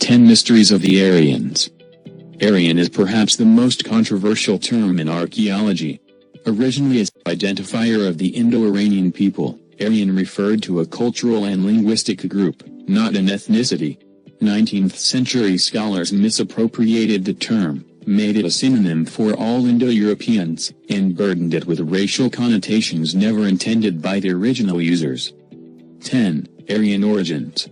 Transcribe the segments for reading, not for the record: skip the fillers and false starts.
10 Mysteries of the Aryans. Aryan is perhaps the most controversial term in archaeology. Originally as an identifier of the Indo-Iranian people, Aryan referred to a cultural and linguistic group, not an ethnicity. 19th century scholars misappropriated the term, made it a synonym for all Indo-Europeans, and burdened it with racial connotations never intended by the original users. 10. Aryan Origins.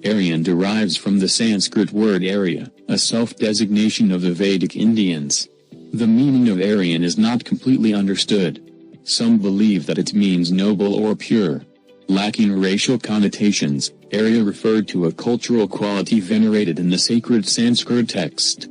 Aryan derives from the Sanskrit word arya, a self-designation of the Vedic Indians. The meaning of Aryan is not completely understood. Some believe that it means noble or pure. Lacking racial connotations, arya referred to a cultural quality venerated in the sacred Sanskrit text.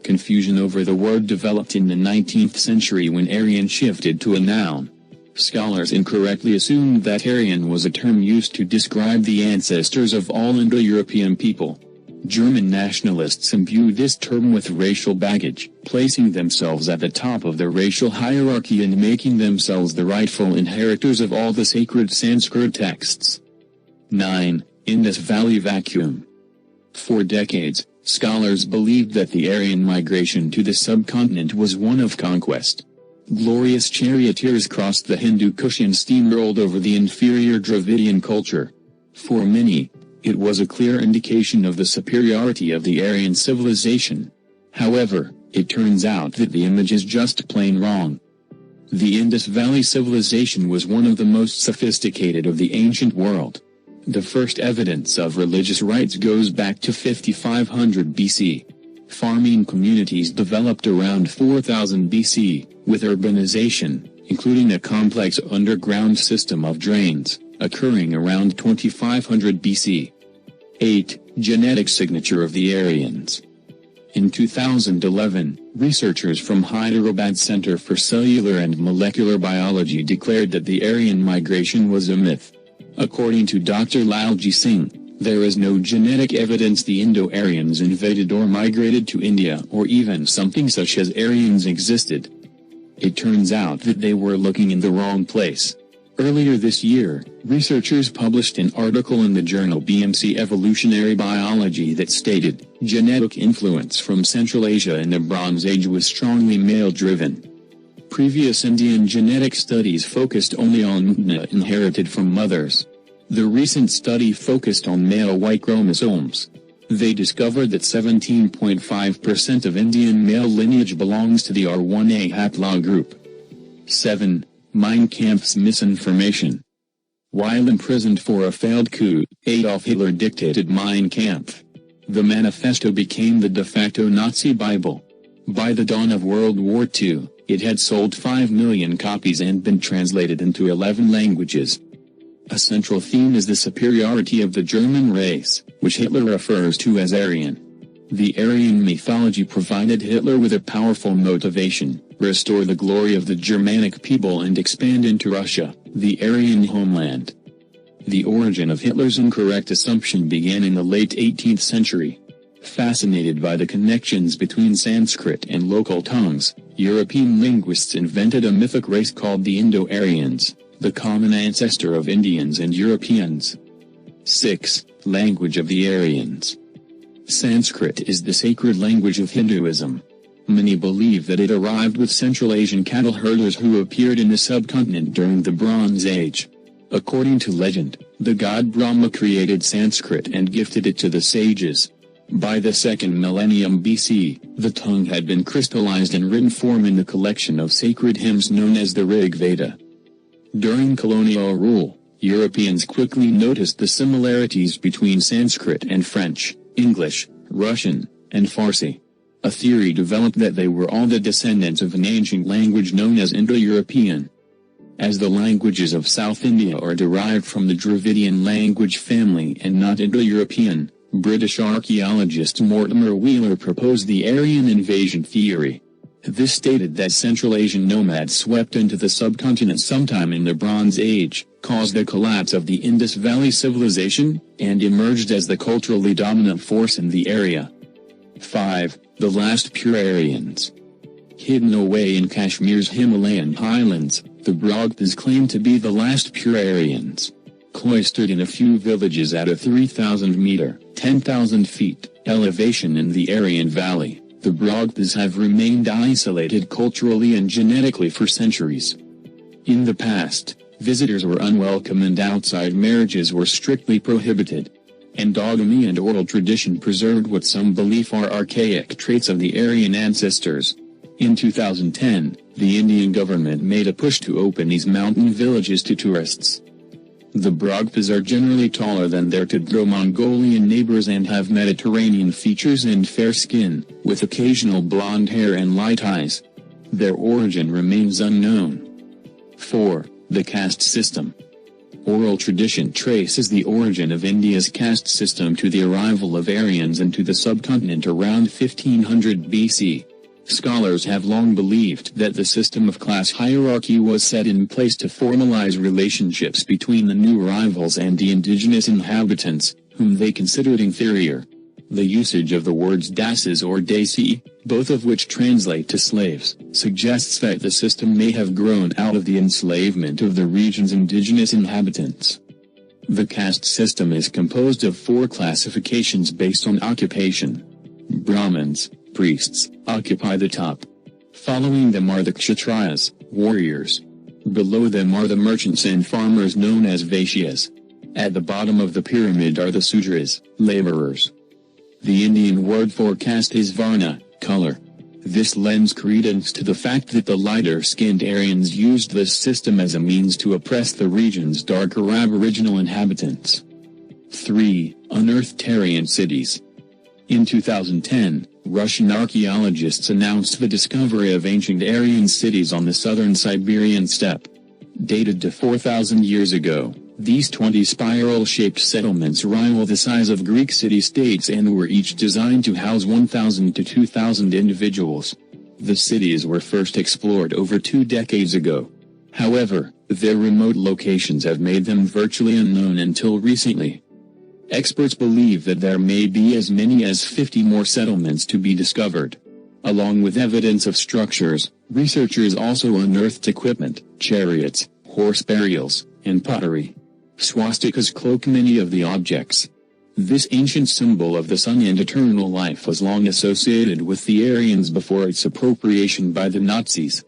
Confusion over the word developed in the 19th century when Aryan shifted to a noun. Scholars incorrectly assumed that Aryan was a term used to describe the ancestors of all Indo-European people. German nationalists imbued this term with racial baggage, placing themselves at the top of the racial hierarchy and making themselves the rightful inheritors of all the sacred Sanskrit texts. 9. Indus Valley Vacuum. For decades, scholars believed that the Aryan migration to the subcontinent was one of conquest. Glorious charioteers crossed the Hindu Kush and steamrolled over the inferior Dravidian culture. For many, it was a clear indication of the superiority of the Aryan civilization. However, it turns out that the image is just plain wrong. The Indus Valley civilization was one of the most sophisticated of the ancient world. The first evidence of religious rites goes back to 5500 BC. Farming communities developed around 4000 BC, with urbanization, including a complex underground system of drains, occurring around 2500 BC. 8. Genetic signature of the Aryans. In 2011, researchers from Hyderabad Center for Cellular and Molecular Biology declared that the Aryan migration was a myth. According to Dr. Lalji Singh, there is no genetic evidence the Indo-Aryans invaded or migrated to India or even something such as Aryans existed. It turns out that they were looking in the wrong place. Earlier this year, researchers published an article in the journal BMC Evolutionary Biology that stated, genetic influence from Central Asia in the Bronze Age was strongly male-driven. Previous Indian genetic studies focused only on DNA inherited from mothers. The recent study focused on male Y chromosomes. They discovered that 17.5% of Indian male lineage belongs to the R1a haplogroup. 7. Mein Kampf's misinformation. While imprisoned for a failed coup, Adolf Hitler dictated Mein Kampf. The manifesto became the de facto Nazi Bible. By the dawn of World War II, it had sold 5 million copies and been translated into 11 languages. A central theme is the superiority of the German race, which Hitler refers to as Aryan. The Aryan mythology provided Hitler with a powerful motivation: restore the glory of the Germanic people and expand into Russia, the Aryan homeland. The origin of Hitler's incorrect assumption began in the late 18th century. Fascinated by the connections between Sanskrit and local tongues, European linguists invented a mythic race called the Indo-Aryans, the common ancestor of Indians and Europeans. 6. Language of the Aryans. Sanskrit is the sacred language of Hinduism. Many believe that it arrived with Central Asian cattle herders who appeared in the subcontinent during the Bronze Age. According to legend, the god Brahma created Sanskrit and gifted it to the sages. By the 2nd millennium BC, the tongue had been crystallized in written form in the collection of sacred hymns known as the Rig Veda. During colonial rule, Europeans quickly noticed the similarities between Sanskrit and French, English, Russian, and Farsi. A theory developed that they were all the descendants of an ancient language known as Indo-European. As the languages of South India are derived from the Dravidian language family and not Indo-European, British archaeologist Mortimer Wheeler proposed the Aryan invasion theory. This stated that Central Asian nomads swept into the subcontinent sometime in the Bronze Age, caused the collapse of the Indus Valley civilization, and emerged as the culturally dominant force in the area. 5. The last pure Aryans. Hidden away in Kashmir's Himalayan highlands, the Brahtas claim to be the last pure Aryans. Cloistered in a few villages at a 3,000 meter, 10,000 feet, Elevation in the Aryan Valley, the Brahmas have remained isolated culturally and genetically for centuries. In the past, visitors were unwelcome and outside marriages were strictly prohibited. Endogamy and oral tradition preserved what some believe are archaic traits of the Aryan ancestors. In 2010, the Indian government made a push to open these mountain villages to tourists. The Brahmas are generally taller than their Tudro-Mongolian neighbors and have Mediterranean features and fair skin, with occasional blonde hair and light eyes. Their origin remains unknown. 4. The caste system. Oral tradition traces the origin of India's caste system to the arrival of Aryans into the subcontinent around 1500 BC. Scholars have long believed that the system of class hierarchy was set in place to formalize relationships between the new arrivals and the indigenous inhabitants, whom they considered inferior. The usage of the words dases or desi, both of which translate to slaves, suggests that the system may have grown out of the enslavement of the region's indigenous inhabitants. The caste system is composed of 4 classifications based on occupation. Brahmins, priests, occupy the top. Following them are the Kshatriyas, warriors. Below them are the merchants and farmers known as Vaishyas. At the bottom of the pyramid are the Sudras, laborers. The Indian word for caste is varna, color. This lends credence to the fact that the lighter-skinned Aryans used this system as a means to oppress the region's darker aboriginal inhabitants. 3. Uneartherian cities. In 2010, Russian archaeologists announced the discovery of ancient Aryan cities on the southern Siberian steppe. Dated to 4,000 years ago, these 20 spiral-shaped settlements rival the size of Greek city-states and were each designed to house 1,000 to 2,000 individuals. The cities were first explored over 2 decades ago. However, their remote locations have made them virtually unknown until recently. Experts believe that there may be as many as 50 more settlements to be discovered. Along with evidence of structures, researchers also unearthed equipment, chariots, horse burials, and pottery. Swastikas cloak many of the objects. This ancient symbol of the sun and eternal life was long associated with the Aryans before its appropriation by the Nazis.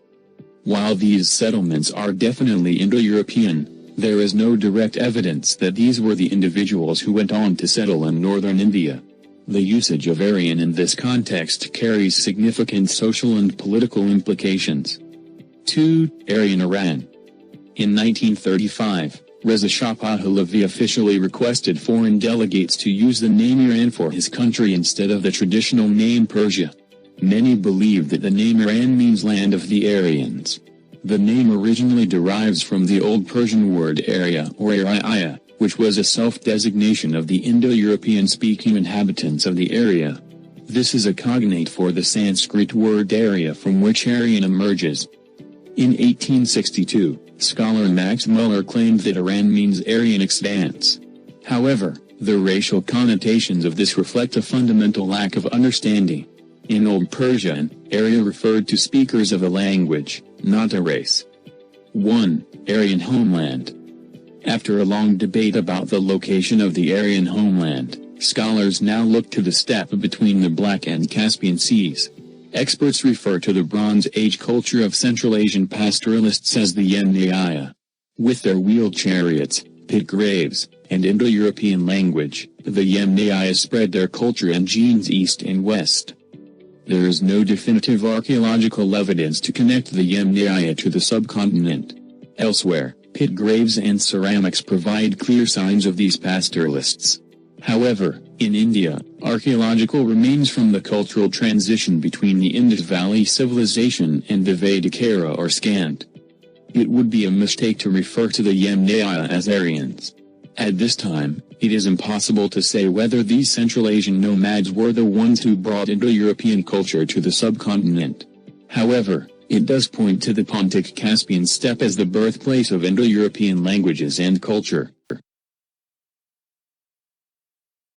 While these settlements are definitely Indo-European, there is no direct evidence that these were the individuals who went on to settle in northern India. The usage of Aryan in this context carries significant social and political implications. 2. Aryan Iran. In 1935, Reza Shah Pahlavi officially requested foreign delegates to use the name Iran for his country instead of the traditional name Persia. Many believe that the name Iran means land of the Aryans. The name originally derives from the Old Persian word arya or arya, which was a self-designation of the Indo-European-speaking inhabitants of the area. This is a cognate for the Sanskrit word arya from which Aryan emerges. In 1862, scholar Max Muller claimed that Iran means Aryan expanse. However, the racial connotations of this reflect a fundamental lack of understanding. In Old Persian, Arya referred to speakers of a language, not a race. 1. Aryan Homeland. After a long debate about the location of the Aryan homeland, scholars now look to the steppe between the Black and Caspian Seas. Experts refer to the Bronze Age culture of Central Asian pastoralists as the Yemnaya. With their wheeled chariots, pit graves, and Indo-European language, the Yemnaya spread their culture and genes east and west. There is no definitive archaeological evidence to connect the Yemnaya to the subcontinent. Elsewhere, pit graves and ceramics provide clear signs of these pastoralists. However, in India, archaeological remains from the cultural transition between the Indus Valley civilization and the Vedic era are scant. It would be a mistake to refer to the Yemnaya as Aryans. At this time, it is impossible to say whether these Central Asian nomads were the ones who brought Indo-European culture to the subcontinent. However, it does point to the Pontic Caspian steppe as the birthplace of Indo-European languages and culture.